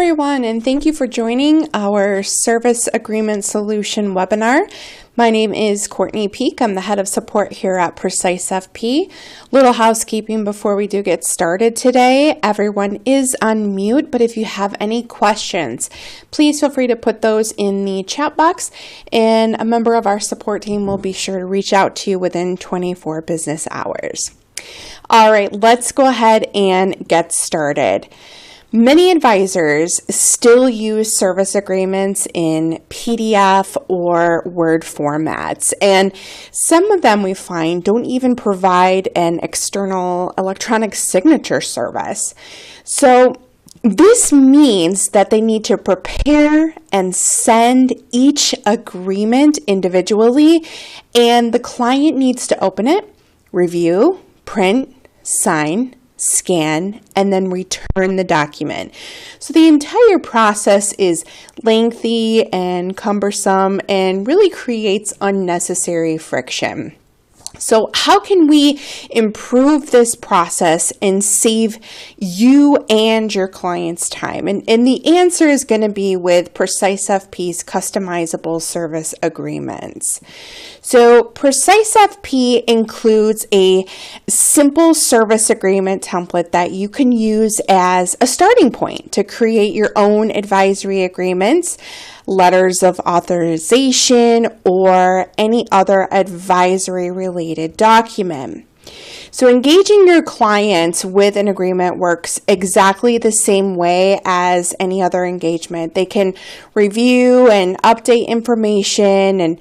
everyone, and thank you for joining our Service Agreement Solution webinar. My name is Courtney Peak. I'm the head of support here at PreciseFP. Little housekeeping before we do get started today. Everyone is on mute, but if you have any questions, please feel free to put those in the chat box, and a member of our support team will be sure to reach out to you within 24 business hours. All right, let's go ahead and get started. Many advisors still use service agreements in PDF or Word formats, and some of them we find don't even provide an external electronic signature service. So this means that they need to prepare and send each agreement individually, and the client needs to open it, review, print, sign, scan, and then return the document. So the entire process is lengthy and cumbersome and really creates unnecessary friction. So how can we improve this process and save you and your clients time? And the answer is going to be with PreciseFP's customizable service agreements. So PreciseFP includes a simple service agreement template that you can use as a starting point to create your own advisory agreements, letters of authorization, or any other advisory related document. So engaging your clients with an agreement works exactly the same way as any other engagement. They can review and update information and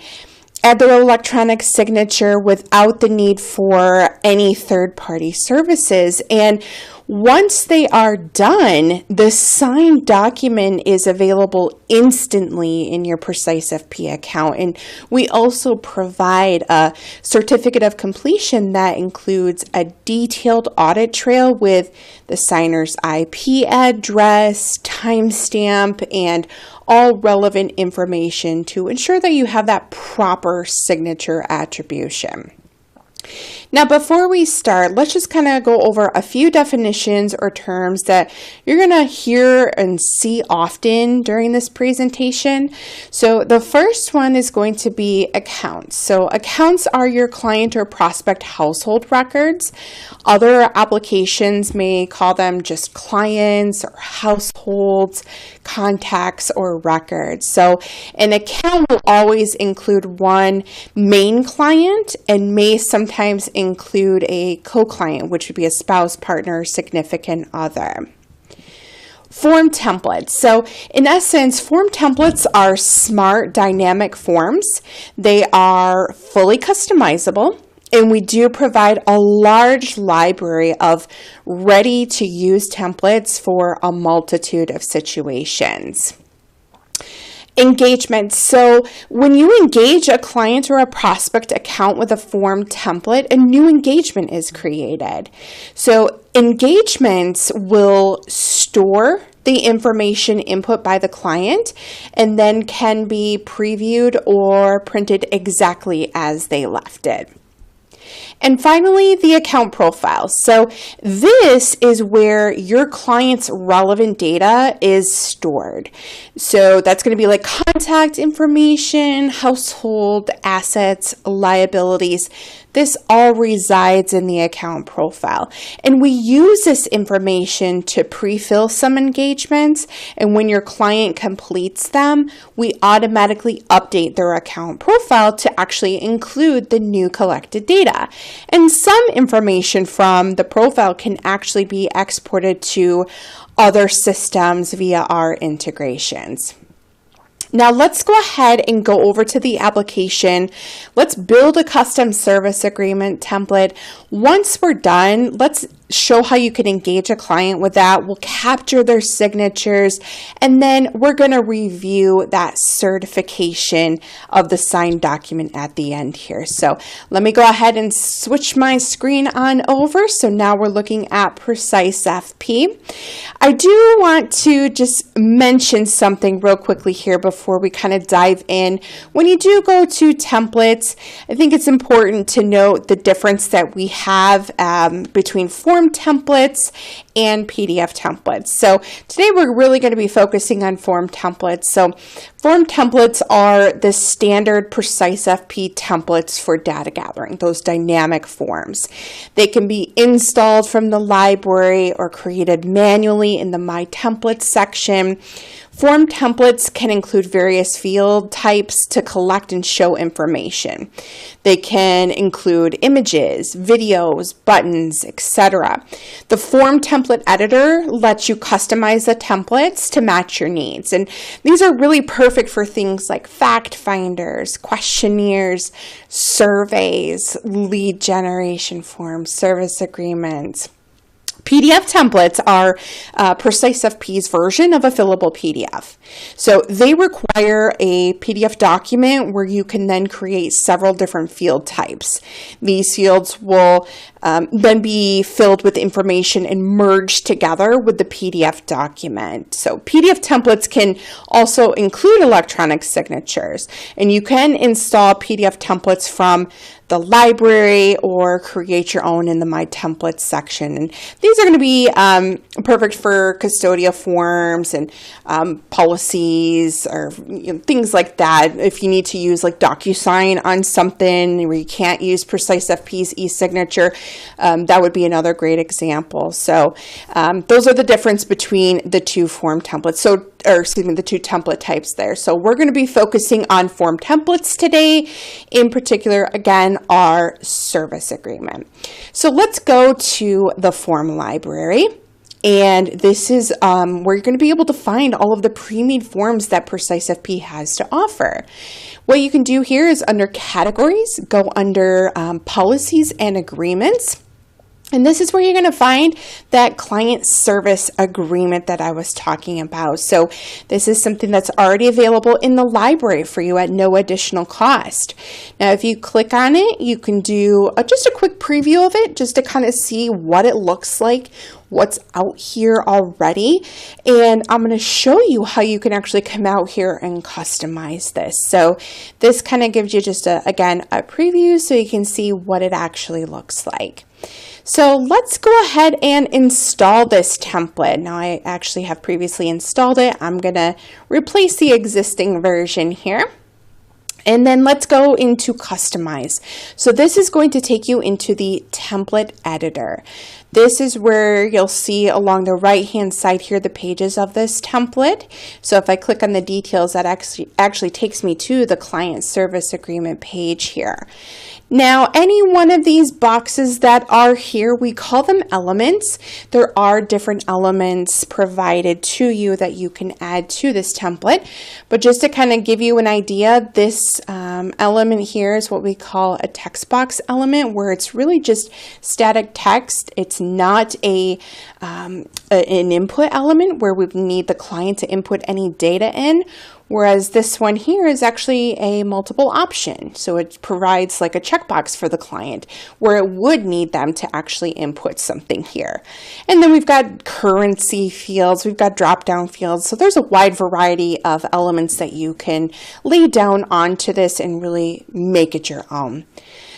add their electronic signature without the need for any third-party services. And once they are done, the signed document is available instantly in your PreciseFP account. And we also provide a certificate of completion that includes a detailed audit trail with the signer's IP address, timestamp, and all relevant information to ensure that you have that proper signature attribution. Now, before we start, let's just kind of go over a few definitions or terms that you're going to hear and see often during this presentation. So the first one is going to be accounts. So accounts are your client or prospect household records. Other applications may call them just clients or households, contacts, or records. So an account will always include one main client and may sometimes include a co-client, which would be a spouse, partner, significant other. Form templates. So in essence, form templates are smart, dynamic forms. They are fully customizable, and we do provide a large library of ready-to-use templates for a multitude of situations. Engagement. So when you engage a client or a prospect account with a form template, a new engagement is created. So engagements will store the information input by the client and then can be previewed or printed exactly as they left it. And finally, the account profile. So this is where your client's relevant data is stored. So that's going to be like contact information, household assets, liabilities. This all resides in the account profile. And we use this information to pre-fill some engagements. And when your client completes them, we automatically update their account profile to actually include the new collected data. And some information from the profile can actually be exported to other systems via our integrations. Now let's go ahead and go over to the application. Let's build a custom service agreement template. Once we're done, let's show how you can engage a client with that. We'll capture their signatures, and then we're going to review that certification of the signed document at the end here. So let me go ahead and switch my screen on over. So now we're looking at PreciseFP. I do want to just mention something real quickly here before we kind of dive in. When you do go to templates, I think it's important to note the difference that we have between form templates and PDF templates. So today we're really going to be focusing on form templates. So form templates are the standard PreciseFP templates for data gathering, those dynamic forms. They can be installed from the library or created manually in the My Templates section. Form templates can include various field types to collect and show information. They can include images, videos, buttons, etc. The form template editor lets you customize the templates to match your needs. And these are really perfect for things like fact finders, questionnaires, surveys, lead generation forms, service agreements. PDF templates are PreciseFP's version of a fillable PDF. So they require a PDF document where you can then create several different field types. These fields will then be filled with information and merged together with the PDF document. So PDF templates can also include electronic signatures, and you can install PDF templates from the library or create your own in the My Templates section. And these are going to be perfect for custodial forms and policies or things like that. If you need to use like DocuSign on something where you can't use PreciseFP's e-signature, that would be another great example. So those are the difference between the two form templates. The two template types there. So we're going to be focusing on form templates today. In particular, again, our service agreement. So let's go to the form library. And this is where you're going to be able to find all of the pre-made forms that PreciseFP has to offer. What you can do here is under categories, go under policies and agreements. And this is where you're going to find that client service agreement that I was talking about. So this is something that's already available in the library for you at no additional cost. Now, if you click on it, you can do just a quick preview of it just to kind of see what it looks like, what's out here already. And I'm going to show you how you can actually come out here and customize this. So this kind of gives you just, again, a preview so you can see what it actually looks like. So let's go ahead and install this template. Now I actually have previously installed it. I'm going to replace the existing version here. And then let's go into customize. So this is going to take you into the template editor. This is where you'll see along the right hand side here the pages of this template. So if I click on the details, that actually takes me to the client service agreement page here. Now, any one of these boxes that are here, we call them elements. There are different elements provided to you that you can add to this template. But just to kind of give you an idea, this element here is what we call a text box element, where it's really just static text. It's not an input element where we need the client to input any data in. Whereas this one here is actually a multiple option. So it provides like a checkbox for the client where it would need them to actually input something here. And then we've got currency fields, we've got drop-down fields. So there's a wide variety of elements that you can lay down onto this and really make it your own.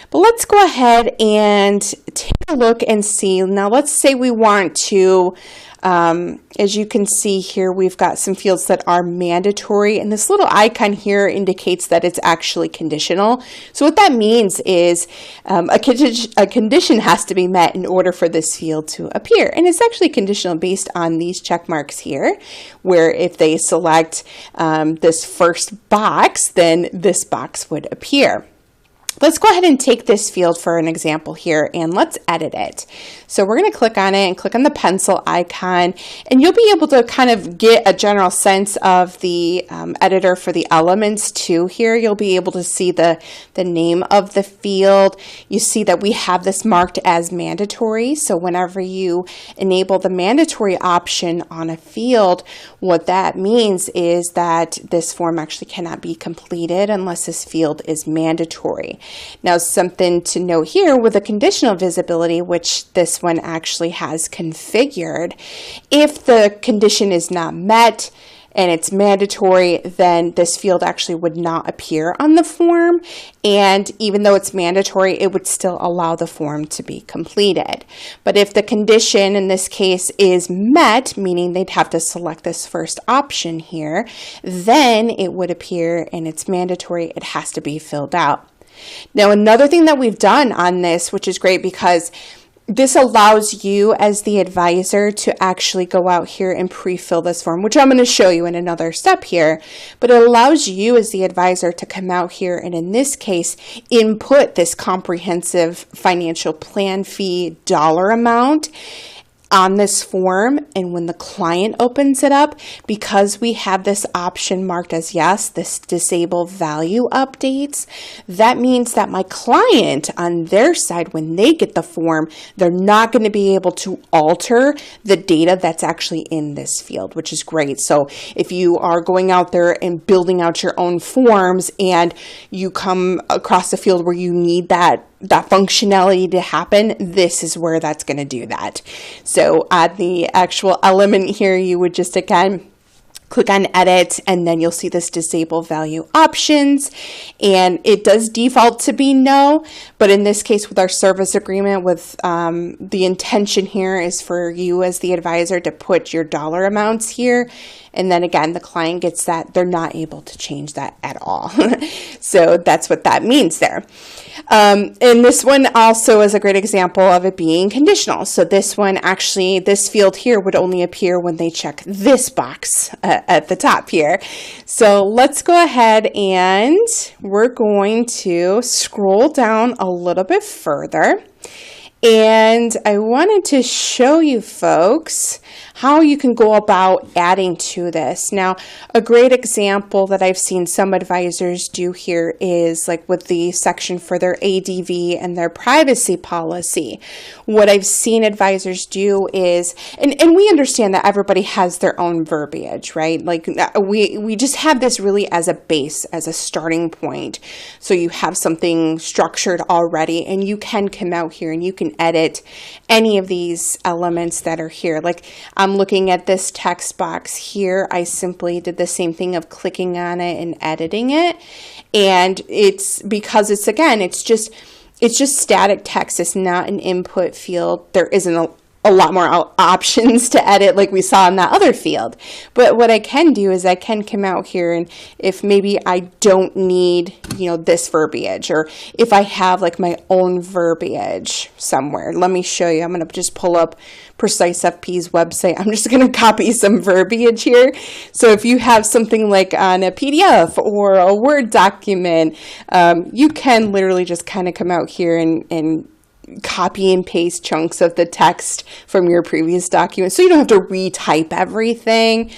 But let's go ahead and take a look and see. Now let's say we want to, as you can see here, we've got some fields that are mandatory, and this little icon here indicates that it's actually conditional. So what that means is a condition has to be met in order for this field to appear. And it's actually conditional based on these check marks here, where if they select this first box, then this box would appear. Let's go ahead and take this field for an example here and let's edit it. So we're going to click on it and click on the pencil icon, and you'll be able to kind of get a general sense of the editor for the elements too. Here you'll be able to see the name of the field. You see that we have this marked as mandatory. So whenever you enable the mandatory option on a field, what that means is that this form actually cannot be completed unless this field is mandatory. Now, something to note here with the conditional visibility, which this one actually has configured, if the condition is not met, and it's mandatory, then this field actually would not appear on the form. And even though it's mandatory, it would still allow the form to be completed. But if the condition in this case is met, meaning they'd have to select this first option here, then it would appear, and it's mandatory, it has to be filled out. Now, another thing that we've done on this, which is great because this allows you as the advisor to actually go out here and pre-fill this form, which I'm going to show you in another step here, but it allows you as the advisor to come out here and in this case, input this comprehensive financial plan fee dollar amount on this form. And when the client opens it up, because we have this option marked as yes, this disable value updates, that means that my client on their side, when they get the form, they're not going to be able to alter the data that's actually in this field, which is great. So if you are going out there and building out your own forms and you come across a field where you need that functionality to happen, this is where that's going to do that. So at the actual element here, you would just again click on edit, and then you'll see this disable value options, and it does default to be no, but in this case with our service agreement, with the intention here is for you as the advisor to put your dollar amounts here, and then again the client gets that they're not able to change that at all. So that's what that means there. And this one also is a great example of it being conditional. So this one actually, this field here would only appear when they check this box at the top here. So let's go ahead and we're going to scroll down a little bit further. And I wanted to show you folks how you can go about adding to this. Now, a great example that I've seen some advisors do here is like with the section for their ADV and their privacy policy. What I've seen advisors do is, and we understand that everybody has their own verbiage, right? Like we just have this really as a base, as a starting point. So you have something structured already, and you can come out here and you can edit any of these elements that are here. Like I'm looking at this text box here. I simply did the same thing of clicking on it and editing it. And it's because it's, again, it's just static text. It's not an input field. There isn't a lot more options to edit like we saw in that other field. But what I can do is I can come out here, and if maybe I don't need, this verbiage, or if I have like my own verbiage somewhere, let me show you. I'm going to just pull up PreciseFP's website. I'm just going to copy some verbiage here. So if you have something like on a PDF or a Word document, you can literally just kind of come out here and copy and paste chunks of the text from your previous document, so you don't have to retype everything.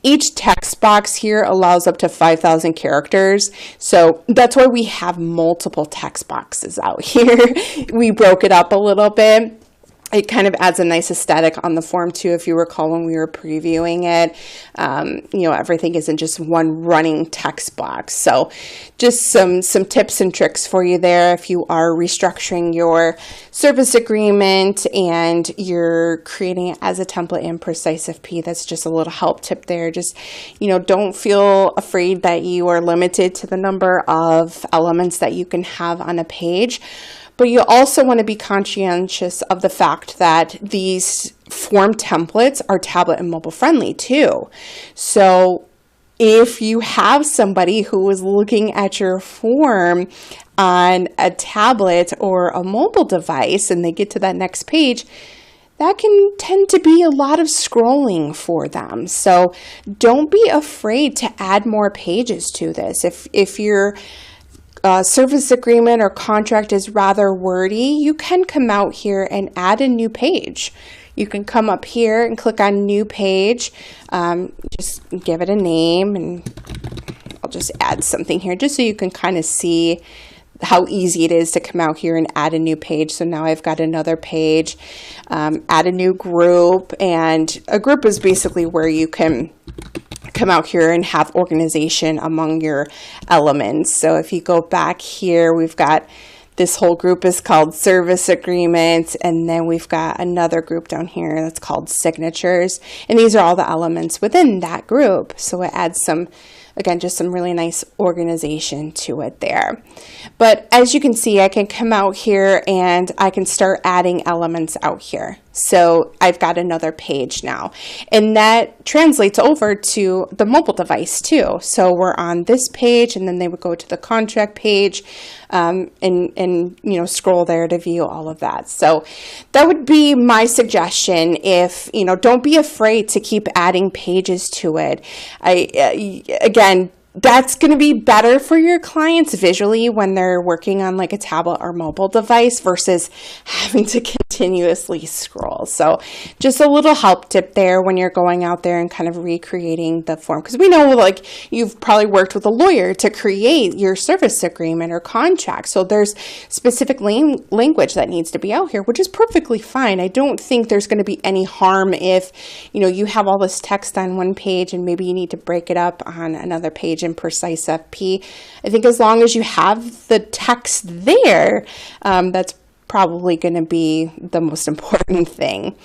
Each text box here allows up to 5,000 characters, so that's why we have multiple text boxes out here. We broke it up a little bit. It kind of adds a nice aesthetic on the form too. If you recall when we were previewing it, everything isn't just one running text box. So just some tips and tricks for you there if you are restructuring your service agreement and you're creating it as a template in PreciseFP. That's just a little help tip there. Just, don't feel afraid that you are limited to the number of elements that you can have on a page. But you also want to be conscientious of the fact that these form templates are tablet and mobile friendly too. So if you have somebody who is looking at your form on a tablet or a mobile device and they get to that next page, that can tend to be a lot of scrolling for them. So don't be afraid to add more pages to this. If you're service agreement or contract is rather wordy, you can come out here and add a new page. You can come up here and click on new page, just give it a name, and I'll just add something here just so you can kind of see how easy it is to come out here and add a new page. So now I've got another page, add a new group, and a group is basically where you can come out here and have organization among your elements. So if you go back here, we've got This whole group is called service agreements, and then we've got another group down here that's called signatures, and these are all the elements within that group. So it adds some, again, just some really nice organization to it there. But as you can see, I can come out here and I can start adding elements out here. So I've got another page now, and that translates over to the mobile device too. So we're on this page, and then they would go to the contract page and you know, scroll there to view all of that. So that would be my suggestion. If you know, don't be afraid to keep adding pages to it. Again, that's going to be better for your clients visually when they're working on like a tablet or mobile device versus having to continuously scroll. So just a little help tip there when you're going out there and kind of recreating the form, because we know like you've probably worked with a lawyer to create your service agreement or contract. So there's specific language that needs to be out here, which is perfectly fine. I don't think there's going to be any harm if, you know, you have all this text on one page and maybe you need to break it up on another page in PreciseFP. I think as long as you have the text there, that's probably going to be the most important thing.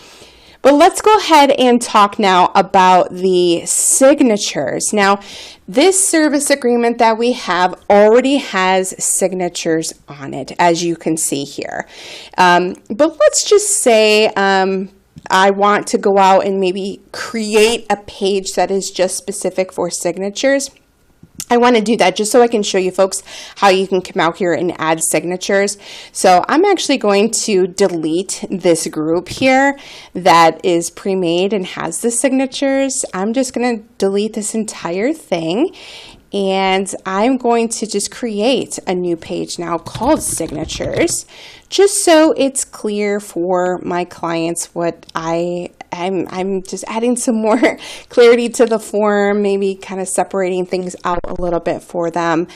But let's go ahead and talk now about the signatures. Now, this service agreement that we have already has signatures on it, as you can see here. But let's just say I want to go out and maybe create a page that is just specific for signatures. I want to do that just so I can show you folks how you can come out here and add signatures. So I'm actually going to delete this group here that is pre-made and has the signatures. I'm just going to delete this entire thing, and I'm going to just create a new page now called signatures, just so it's clear for my clients what I'm just adding some more clarity to the form, maybe kind of separating things out a little bit for them.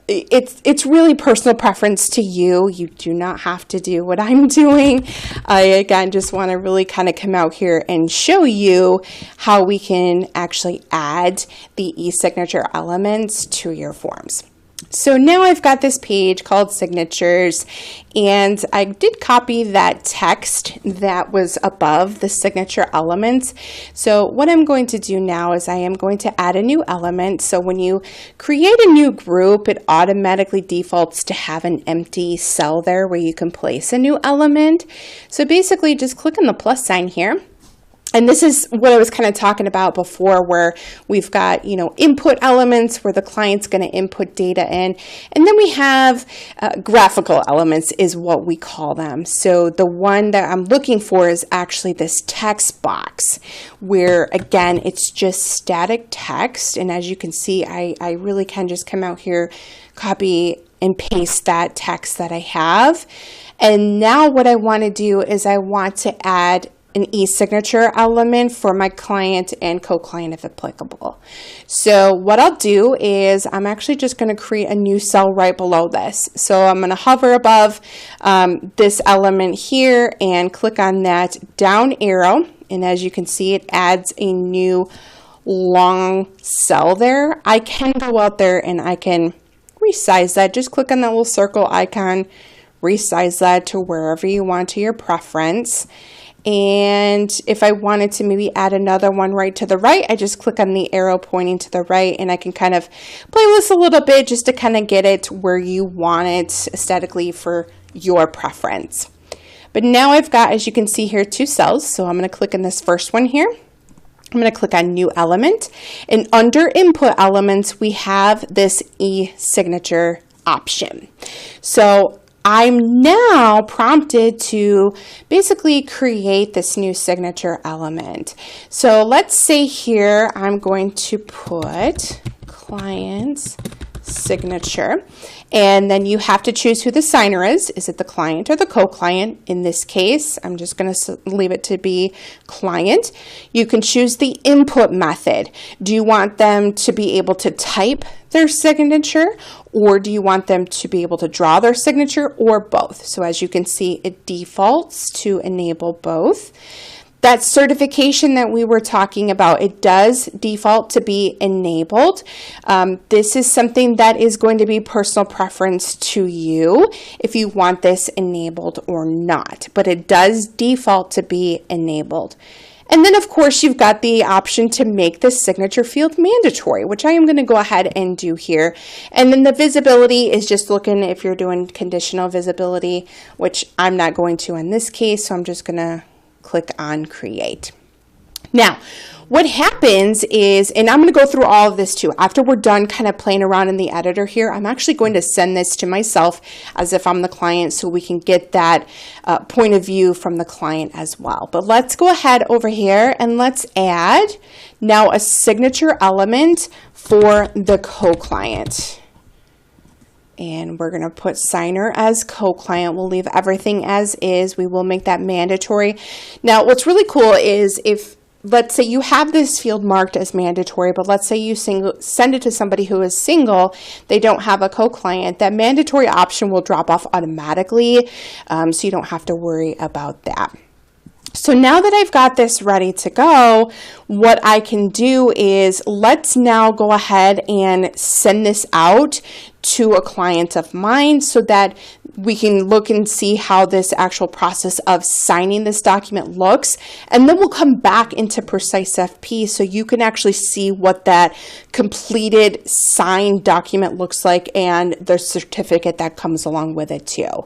It's really personal preference to you. You do not have to do what I'm doing. I, again, just want to really kind of come out here and show you how we can actually add the e-signature elements to your forms. So now I've got this page called signatures, and I did copy that text that was above the signature elements. So what I'm going to do now is I am going to add a new element. So when you create a new group, it automatically defaults to have an empty cell there where you can place a new element. So basically just click on the plus sign here. And this is what I was kind of talking about before, where we've got, you know, input elements where the client's going to input data in. And then we have graphical elements is what we call them. So the one that I'm looking for is actually this text box where, again, it's just static text. And as you can see, I really can just come out here, copy and paste that text that I have. And now what I want to do is I want to add an e-signature element for my client and co-client if applicable. So what I'll do is I'm actually just going to create a new cell right below this. So I'm going to hover above this element here and click on that down arrow. And as you can see, it adds a new long cell there. I can go out there and I can resize that. Just click on that little circle icon, resize that to wherever you want to your preference. And if I wanted to maybe add another one right to the right, I just click on the arrow pointing to the right, and I can kind of play this a little bit just to kind of get it where you want it aesthetically for your preference. But now I've got, as you can see here, two cells. So I'm going to click on this first one here. I'm going to click on new element, and under input elements, we have this e-signature option. So I'm now prompted to basically create this new signature element. So let's say here I'm going to put client's signature, and then you have to choose who the signer is. Is it the client or the co-client? In this case, I'm just going to leave it to be client. You can choose the input method. Do you want them to be able to type their signature, or do you want them to be able to draw their signature, or both? So as you can see, it defaults to enable both. That certification that we were talking about, it does default to be enabled. This is something that is going to be personal preference to you if you want this enabled or not, but it does default to be enabled. And then of course you've got the option to make the signature field mandatory, which I am going to go ahead and do here. And then the visibility is just looking if you're doing conditional visibility, which I'm not going to in this case, so I'm just going to click on create. Now, what happens is, and I'm going to go through all of this too, after we're done kind of playing around in the editor here, I'm actually going to send this to myself as if I'm the client so we can get that point of view from the client as well. But let's go ahead over here and let's add now a signature element for the co-client. And we're going to put signer as co-client. We'll leave everything as is. We will make that mandatory. Now, what's really cool is if, let's say you have this field marked as mandatory, but let's say you send it to somebody who is single, they don't have a co-client, that mandatory option will drop off automatically, so you don't have to worry about that. So now that I've got this ready to go, what I can do is let's now go ahead and send this out to a client of mine so that we can look and see how this actual process of signing this document looks. And then we'll come back into PreciseFP so you can actually see what that completed signed document looks like and the certificate that comes along with it too.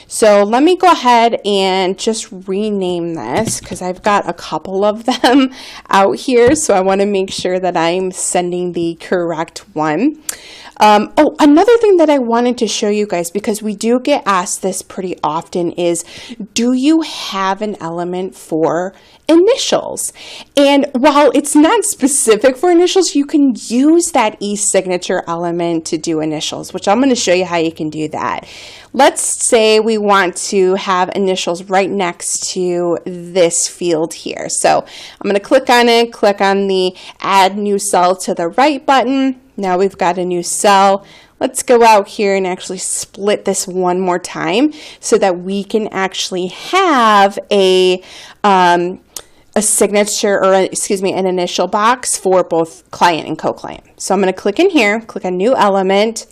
So let me go ahead and just rename this because I've got a couple of them out here. So I want to make sure that I'm sending the correct one. Oh, another thing that I wanted to show you guys, because we do get asked this pretty often, is do you have an element for initials? And while it's not specific for initials, you can use that e-signature element to do initials, which I'm going to show you how you can do that. Let's say we want to have initials right next to this field here. So I'm going to click on it, click on the add new cell to the right button. Now we've got a new cell. Let's go out here and actually split this one more time so that we can actually have a signature, or excuse me, an initial box for both client and co-client. So I'm going to click in here, click on new element,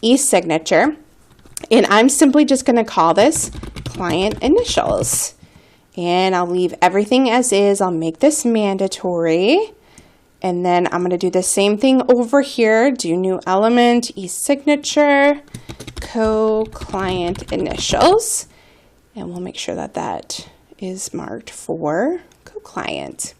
e-signature, and I'm simply just going to call this client initials. And I'll leave everything as is. I'll make this mandatory. And then I'm going to do the same thing over here, do new element, e-signature, co-client initials, and we'll make sure that that is marked for co-client.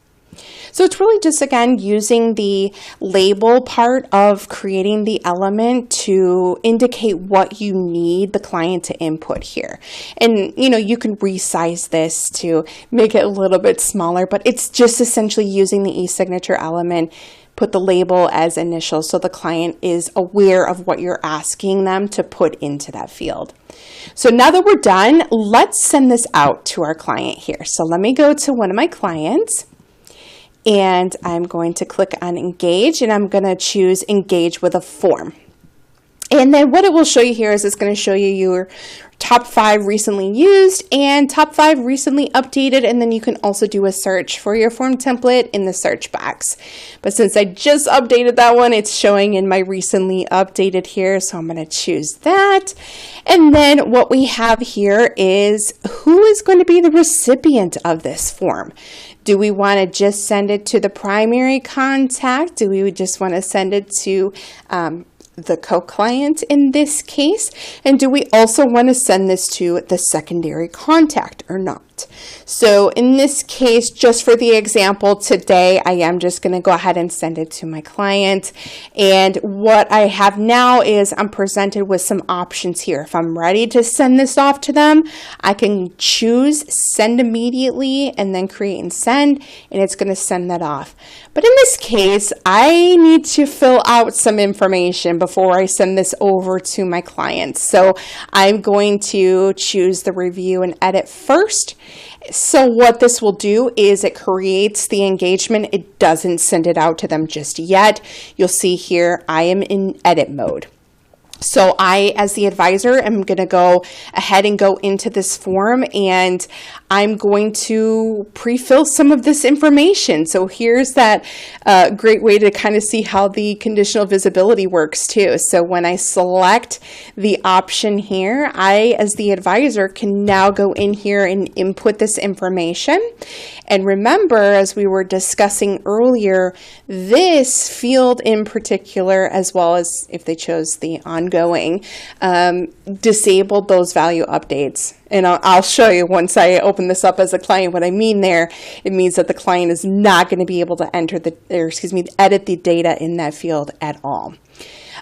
So it's really just, again, using the label part of creating the element to indicate what you need the client to input here. And, you know, you can resize this to make it a little bit smaller, but it's just essentially using the e-signature element, put the label as initials so the client is aware of what you're asking them to put into that field. So now that we're done, let's send this out to our client here. So let me go to one of my clients. And I'm going to click on engage, and I'm going to choose engage with a form. And then what it will show you here is it's going to show you your top 5 recently used and top 5 recently updated, and then you can also do a search for your form template in the search box. But since I just updated that one, it's showing in my recently updated here, so I'm going to choose that. And then what we have here is who is going to be the recipient of this form. Do we want to just send it to the primary contact? Do we just want to send it to the co-client in this case? And do we also want to send this to the secondary contact or not? So in this case, just for the example today, I am just going to go ahead and send it to my client. And what I have now is I'm presented with some options here. If I'm ready to send this off to them, I can choose send immediately and then create and send, and it's going to send that off. But in this case, I need to fill out some information before I send this over to my clients. So I'm going to choose the review and edit first. So what this will do is it creates the engagement. It doesn't send it out to them just yet. You'll see here I am in edit mode. So I, as the advisor, am going to go ahead and go into this form, and I'm going to pre-fill some of this information. So here's that great way to kind of see how the conditional visibility works too. So when I select the option here, I, as the advisor, can now go in here and input this information. And remember, as we were discussing earlier, this field in particular, as well as if they chose the ongoing, disabled those value updates. And I'll show you once I open this up as a client what I mean there. It means that the client is not going to be able to enter edit the data in that field at all.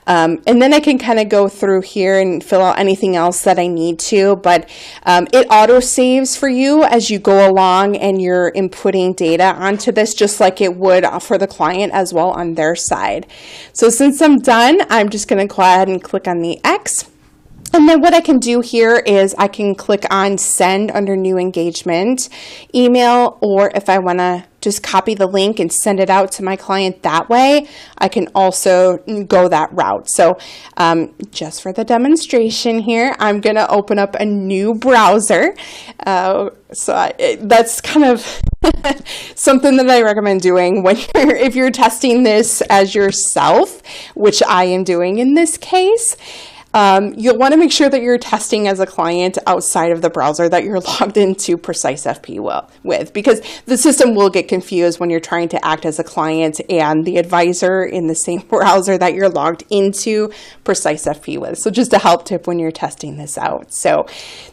And then I can kind of go through here and fill out anything else that I need to, but it auto saves for you as you go along and you're inputting data onto this, just like it would for the client as well on their side. So since I'm done, I'm just going to go ahead and click on the X. And then what I can do here is I can click on send under new engagement email, or if I want to just copy the link and send it out to my client that way, I can also go that route. So just for the demonstration here, I'm going to open up a new browser. That's kind of something that I recommend doing when if you're testing this as yourself, which I am doing in this case. You'll want to make sure that you're testing as a client outside of the browser that you're logged into PreciseFP with, because the system will get confused when you're trying to act as a client and the advisor in the same browser that you're logged into PreciseFP with. So just a help tip when you're testing this out. So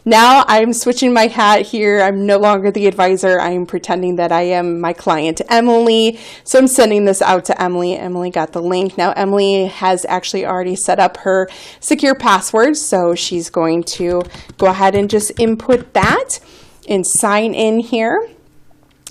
now I'm switching my hat here. I'm no longer the advisor. I'm pretending that I am my client, Emily. So I'm sending this out to Emily. Emily got the link. Now Emily has actually already set up her secure password, so she's going to go ahead and just input that and sign in here,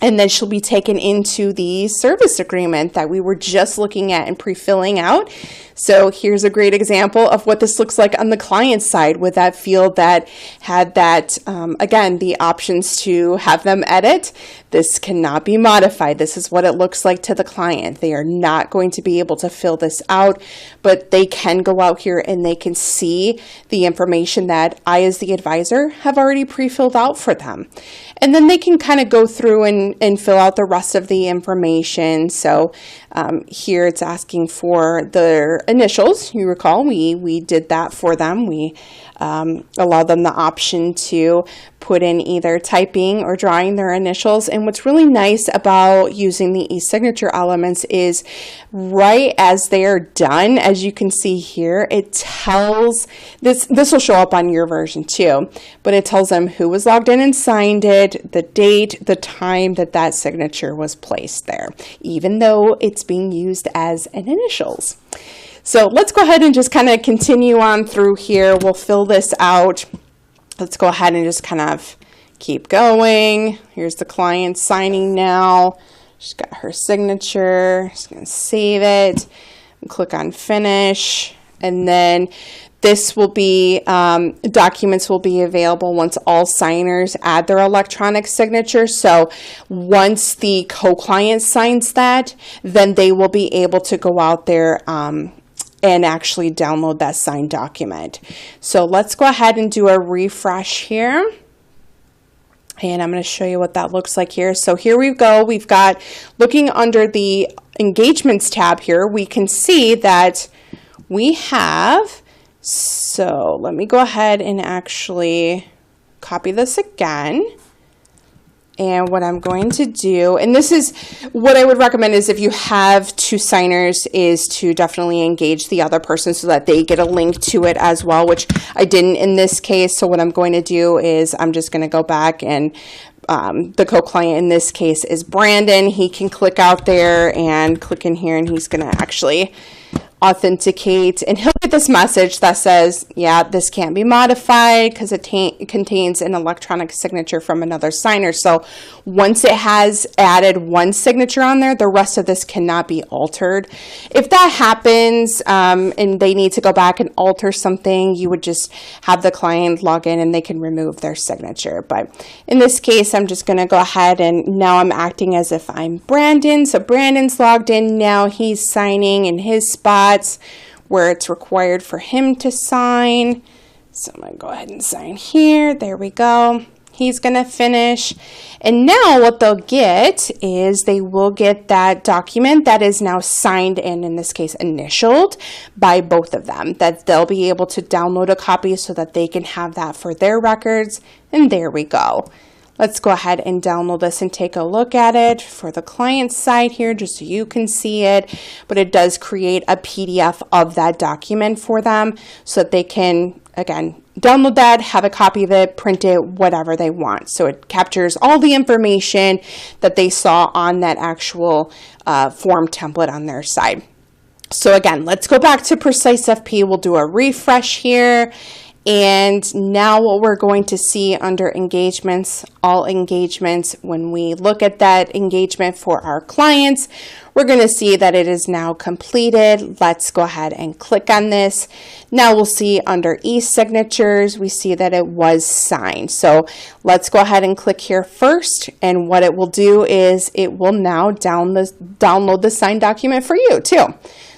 and then she'll be taken into the service agreement that we were just looking at and pre-filling out. So here's a great example of what this looks like on the client side with that field that had that, again, the options to have them edit. This cannot be modified. This is what it looks like to the client. They are not going to be able to fill this out, but they can go out here and they can see the information that I, as the advisor, have already pre-filled out for them. And then they can kind of go through and fill out the rest of the information. So here it's asking for their initials. You recall we did that for them. We allowed them the option to put in either typing or drawing their initials. And what's really nice about using the e-signature elements is right as they are done, as you can see here, it tells, this will show up on your version too, but it tells them who was logged in and signed it, the date, the time that that signature was placed there, even though it's being used as an initials. So let's go ahead and just kind of continue on through here. We'll fill this out. Let's go ahead and just kind of keep going. Here's the client signing now. She's got her signature. She's going to save it. Click on finish. And then this will be, documents will be available once all signers add their electronic signature. So once the co-client signs that, then they will be able to go out there and actually download that signed document. So let's go ahead and do a refresh here. And I'm going to show you what that looks like here. So here we go. We've got, looking under the engagements tab here, we can see that we have, so let me go ahead and actually copy this again. And what I'm going to do, and this is what I would recommend, is if you have two signers, is to definitely engage the other person so that they get a link to it as well, which I didn't in this case. So what I'm going to do is I'm just going to go back, and the co-client in this case is Brandon. He can click out there and click in here, and he's going to actually authenticate, and he'll get this message that says, yeah, this can't be modified because it contains an electronic signature from another signer. So once it has added one signature on there, the rest of this cannot be altered. If that happens and they need to go back and alter something, you would just have the client log in and they can remove their signature. But in this case, I'm just going to go ahead, and now I'm acting as if I'm Brandon. So Brandon's logged in now. He's signing in his spot. where it's required for him to sign. So I'm going to go ahead and sign here. There we go. He's going to finish. And now what they'll get is they will get that document that is now signed in this case, initialed by both of them, that they'll be able to download a copy so that they can have that for their records. And there we go. Let's go ahead and download this and take a look at it for the client side here, just so you can see it. But it does create a PDF of that document for them so that they can, again, download that, have a copy of it, print it, whatever they want. So it captures all the information that they saw on that actual form template on their side. So again, let's go back to PreciseFP. We'll do a refresh here. And now what we're going to see under engagements, all engagements, when we look at that engagement for our clients, we're going to see that it is now completed. Let's go ahead and click on this. Now we'll see under e-signatures, we see that it was signed. So let's go ahead and click here first. And what it will do is it will now download the signed document for you too.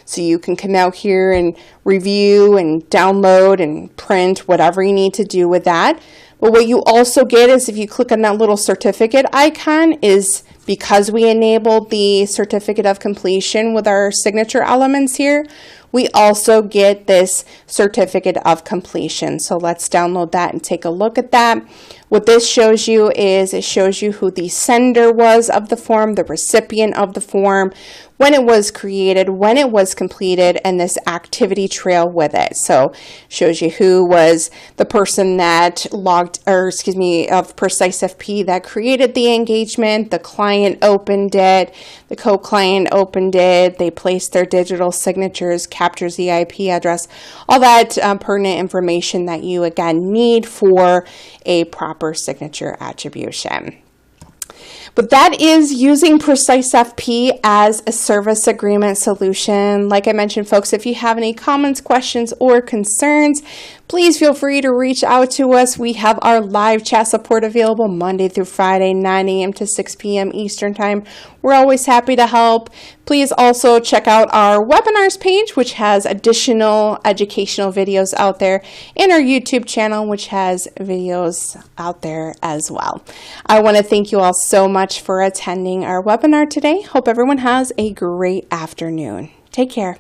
So you can come out here and review and download and print whatever you need to do with that. But what you also get is if you click on that little certificate icon is because we enabled the certificate of completion with our signature elements here, we also get this certificate of completion. So let's download that and take a look at that. What this shows you is it shows you who the sender was of the form, the recipient of the form, when it was created, when it was completed, and this activity trail with it. So shows you who was the person that of PreciseFP that created the engagement, the client opened it, the co-client opened it, they placed their digital signatures, captures the IP address, all that pertinent information that you again need for a proper signature attribution. But that is using PreciseFP as a service agreement solution. Like I mentioned, folks, if you have any comments, questions, or concerns, please feel free to reach out to us. We have our live chat support available Monday through Friday, 9 a.m. to 6 p.m. Eastern Time. We're always happy to help. Please also check out our webinars page, which has additional educational videos out there, and our YouTube channel, which has videos out there as well. I want to thank you all so much for attending our webinar today. Hope everyone has a great afternoon. Take care.